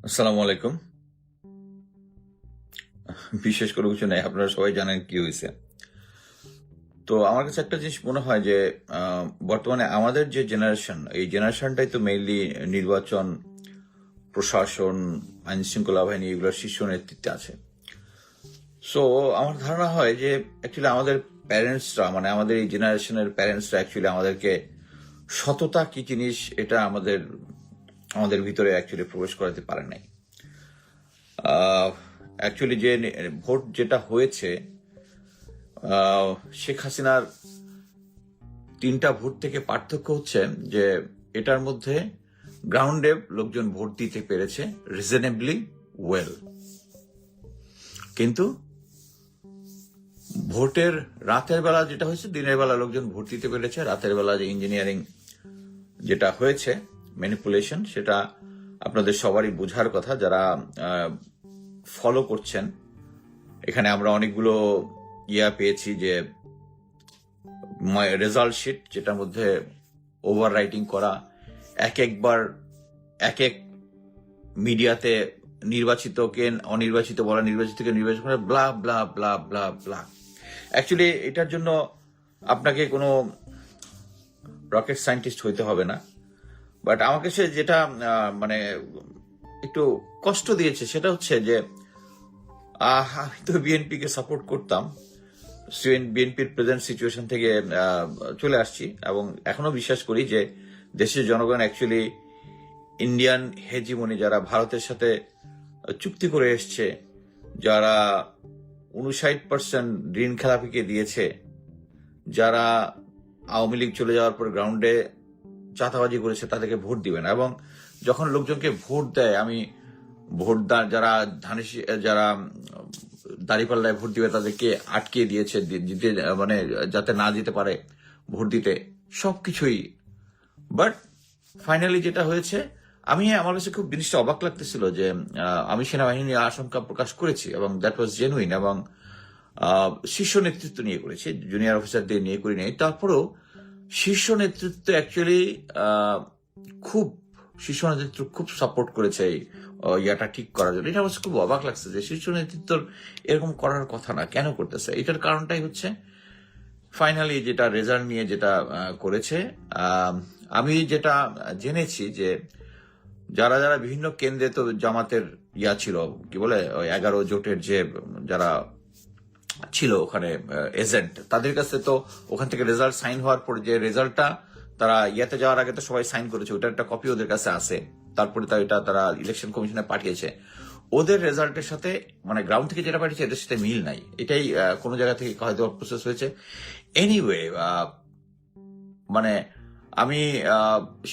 আসসালামু আলাইকুম। বিশেষ করে কিছু নাই, আপনারা সবাই জানেন কি হয়েছে। তো আমার কাছে একটা জিনিস মনে হয় যে বর্তমানে আমাদের যে জেনারেশন, এই জেনারেশনটাই তো মেইনলি নির্বাচন, প্রশাসন, আইন শৃঙ্খলা বাহিনী এগুলোর শীর্ষ নেতৃত্বে আছে। সো আমার ধারণা হয় যে অ্যাকচুয়ালি আমাদের প্যারেন্টসরা, মানে আমাদের এই জেনারেশনের প্যারেন্টসরা অ্যাকচুয়ালি আমাদেরকে সততা কি জিনিস এটা আমাদের ভিতরে অ্যাকচুয়ালি প্রবেশ করাতে পারে নাই। অ্যাকচুয়ালি যে ভোট যেটা হয়েছে, শেখ হাসিনার 3টা ভোট থেকে পার্থক্য হচ্ছে যে এটার মধ্যে গ্রাউন্ডে লোকজন ভোট দিতে পেরেছে রিজনেবলি ওয়েল, কিন্তু ভোটের রাতের বেলা যেটা হয়েছে, দিনের বেলা লোকজন ভোট দিতে পেরেছে, রাতের বেলা যে ইঞ্জিনিয়ারিং যেটা হয়েছে ম্যানিপুলেশন, সেটা আপনাদের সবারই বোঝার কথা যারা ফলো করছেন। এখানে আমরা অনেকগুলো পেয়েছি যে রেজাল্ট শিট, যেটার মধ্যে ওভার রাইটিং করা, একবার এক এক মিডিয়াতে নির্বাচিতকে অনির্বাচিত বলা, নির্বাচিতকে নির্বাচিত করা, ব্লা ব্লা ব্লা ব্লা ব্লা। অ্যাকচুয়ালি এটার জন্য আপনাকে কোনো রকেট সায়েন্টিস্ট হইতে হবে না, বাট আমাকে সে যেটা মানে একটু কষ্ট দিয়েছে সেটা হচ্ছে যে আমি তো বিএনপিকে সাপোর্ট করতাম, বিএনপির প্রেজেন্ট সিচুয়েশন থেকে চলে আসছি এবং এখনো বিশ্বাস করি যে দেশের জনগণ অ্যাকচুয়ালি ইন্ডিয়ান হেজিমনি, যারা ভারতের সাথে চুক্তি করে এসছে, যারা 59% ঋণ খেলাপিকে দিয়েছে, যারা আওয়ামী লীগ চলে যাওয়ার পর গ্রাউন্ডে চাঁদাবাজি করেছে, তাদেরকে ভোট দিবেন। এবং যখন লোকজনকে ভোট দেয়, আমি যারা যারা দাঁড়িপাল্লায় ভোট দিবে তাদেরকে আটকে দিয়েছে, মানে যাতে না যেতে পারে ভোট দিতে, সবকিছুই। বাট ফাইনালি যেটা হয়েছে, আমার কাছে খুব জিনিসটা অবাক লাগতেছিল যে আমি সেনাবাহিনী নিয়ে আশঙ্কা প্রকাশ করেছি এবং দ্যাট ওয়াজ জেনুইন, এবং শীর্ষ নেতৃত্ব নিয়ে করেছি, জুনিয়র অফিসারদের নিয়ে করি নাই। তারপরেও শীর্ষ নেতৃত্ব অ্যাকচুয়ালি খুব সাপোর্ট করেছে এই ইয়াটা ঠিক করার জন্য। এটা আমার খুব অবাক লাগছে যে শীর্ষ নেতৃত্ব এরকম করার কথা না, কেন করতেছে? এটার কারণটাই হচ্ছে ফাইনালি যেটা রেজাল্ট নিয়ে যেটা করেছে। আমি যেটা জেনেছি যে যারা যারা বিভিন্ন কেন্দ্রে, তো জামাতের ছিল, কি বলে 11 জোটের যে যারা ছিল ওখানে এজেন্ট, তাদের কাছে তো ওখান থেকে রেজাল্ট সাইন হওয়ার পর যে রেজাল্টটা তারা যাওয়ার আগে তো সবাই সাইন করেছে, ওটার একটা কপি ওদের কাছে আছে। তারপরে এটা তারা ইলেকশন কমিশনে পাঠিয়েছে। ওদের রেজাল্টের সাথে, মানে গ্রাউন্ড থেকে যেটা পাঠিয়েছে, এদের সাথে মিল নাই। এটাই কোনো জায়গা থেকে হয়তো প্রসেস হয়েছে। এনিওয়ে, মানে আমি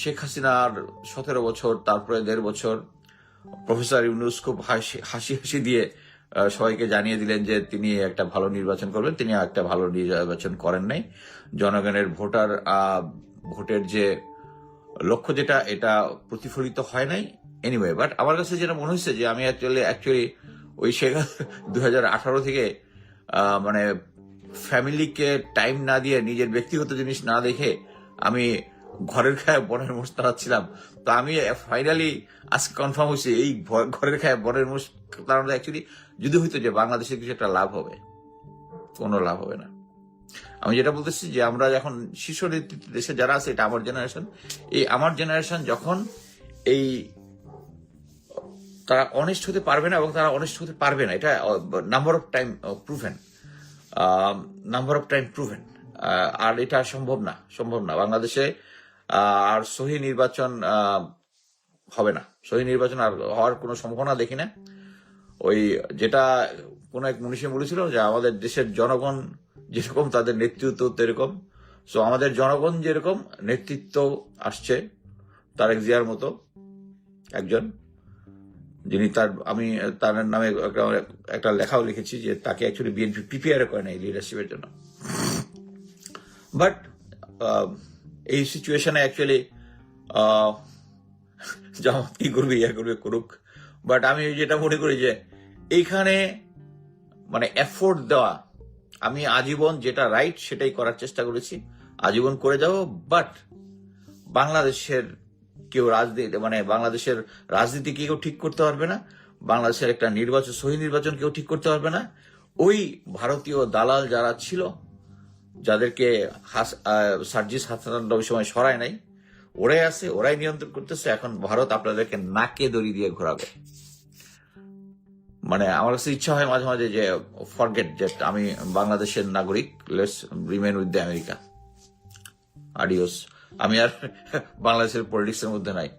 শেখ হাসিনার 17 বছর, তারপরে 1.5 বছর, প্রফেসর ইউনূস খুব হাসি হাসি দিয়ে সবাইকে জানিয়ে দিলেন যে তিনি একটা ভালো নির্বাচন করবেন। তিনি একটা ভালো নির্বাচন করেন নাই। জনগণের ভোটের যে লক্ষ্য, যেটা এটা প্রতিফলিত হয় নাই। এনিওয়ে, বাট আমার কাছে যেটা মনে হচ্ছে যে আমি অ্যাকচুয়ালি ওই শেখ 2018 থেকে মানে ফ্যামিলিকে টাইম না দিয়ে, নিজের ব্যক্তিগত জিনিস না দেখে আমি ঘরের খায় বনের মোষ তাড়াচ্ছিলাম। তো আমি ফাইনালি আজকে কনফার্ম হয়েছে, এই ঘরের খায় বনের মোষ তাড়ানো অ্যাকচুয়ালি যদি হইতো যে বাংলাদেশের কিছু একটা লাভ হবে, কোনো লাভ হবে না। আমি যেটা বলতেছি যে আমরা যখন শীর্ষ নেতৃত্ব দেশে যারা আছে, এটা আমার জেনারেশন, আমার জেনারেশন যখন তারা অনেস্ট হতে পারবে না, এবং তারা অনেস্ট হতে পারবে না, এটা নাম্বার অফ টাইম প্রুভেন। আর এটা সম্ভব না বাংলাদেশে। আর সহি নির্বাচন হবে না, সহি নির্বাচন আর হওয়ার কোনো সম্ভাবনা দেখি না। ওই যেটা কোন এক মনীষী বলেছিল যে আমাদের দেশের জনগণ যেরকম, তাদের নেতৃত্ব তেরকম। সো আমাদের জনগণ যেরকম, নেতৃত্ব আসছে তারেক জিয়ার মতো একজন, যিনি আমি তার নামে একটা লেখাও লিখেছি যে তাকে অ্যাকচুয়ালি বিএনপি প্রিপেয়ার করে নাই লিডারশিপের জন্য। বাট এই সিচুয়েশনে অ্যাকচুয়ালি জামাত কি করবে, করুক। বাট আমি যেটা মনে করি যে এইখানে মানে এফোর্ট দেওয়া, আমি আজীবন যেটা রাইট সেটাই করার চেষ্টা করেছি, আজীবন করে যাব। বাট বাংলাদেশের কেউ রাজনীতি মানে বাংলাদেশের রাজনীতি কেউ ঠিক করতে পারবে না, বাংলাদেশের একটা নির্বাচন সহি নির্বাচন কেউ ঠিক করতে পারবে না। ওই ভারতীয় দালাল যারা ছিল, যাদেরকে সার্জিস হাসান ওই সময় সরায় নাই, ওরাই আছে, ওরাই নিয়ন্ত্রণ করতেছে। এখন ভারত আপনাদেরকে নাকে দড়ি দিয়ে ঘোরাবে। মানে আমার কাছে ইচ্ছা হয় মাঝে মাঝে যে ফরগেট, যে আমি বাংলাদেশের নাগরিক, let's remain with the America, adios. আমি আর বাংলাদেশের পলিটিক্স এর মধ্যে নাই।